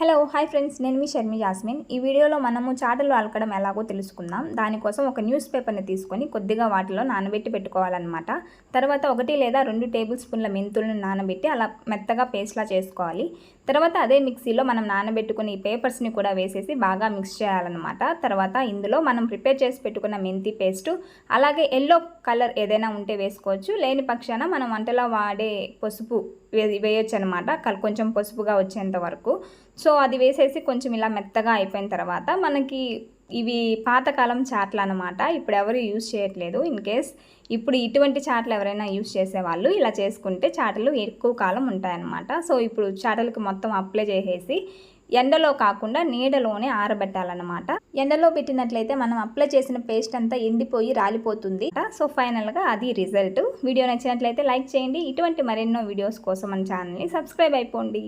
Hello hi friends, నేను మీ Sharmi jasmine. ఈ వీడియోలో మనము చాటలు అలకడం ఎలాగో తెలుసుకుందాం. దానికోసం ఒక న్యూస్ పేపర్ని తీసుకొని కొద్దిగా వాటిలో నానబెట్టి పెట్టుకోవాలన్నమాట. తర్వాత 1 లేదా 2 టేబుల్ స్పూన్ల మెంతులను నానబెట్టి అలా మెత్తగా పేస్ట్లా చేసుకోవాలి. తర్వాత అదే మిక్సీలో మనం నానబెట్టుకుని ఈ పేపర్స్ని కూడా వేసేసి బాగా మిక్స్ చేయాలన్నమాట. తర్వాత ఇందులో మనం ప్రిపేర్ చేసి పెట్టుకున్న మెంతి పేస్టు, అలాగే ఎల్లో కలర్ ఏదైనా ఉంటే వేసుకోవచ్చు. లేని పక్షాన మనం వంటలో వాడే పసుపు వేయొచ్చు అనమాట, కొంచెం పసుపుగా వచ్చేంత వరకు. సో అది వేసేసి కొంచెం ఇలా మెత్తగా అయిపోయిన తర్వాత మనకి ఇవి పాతకాలం చాట్లు అనమాట. ఇప్పుడు ఎవరు యూజ్ చేయట్లేదు. ఇన్ కేస్ ఇప్పుడు ఇటువంటి చాట్లు ఎవరైనా యూజ్ చేసేవాళ్ళు ఇలా చేసుకుంటే చాటలు ఎక్కువ కాలం ఉంటాయన్నమాట. సో ఇప్పుడు చాటలకు మొత్తం అప్లై చేసేసి ఎండలో కాకుండా నీడలోనే ఆరబెట్టాలన్నమాట. ఎండలో పెట్టినట్లయితే మనం అప్లై చేసిన పేస్ట్ అంతా ఎండిపోయి రాలిపోతుంది. సో ఫైనల్గా అది రిజల్ట్. వీడియో నచ్చినట్లయితే లైక్ చేయండి. ఇటువంటి మరెన్నో వీడియోస్ కోసం మన ఛానల్ని సబ్స్క్రైబ్ అయిపోండి.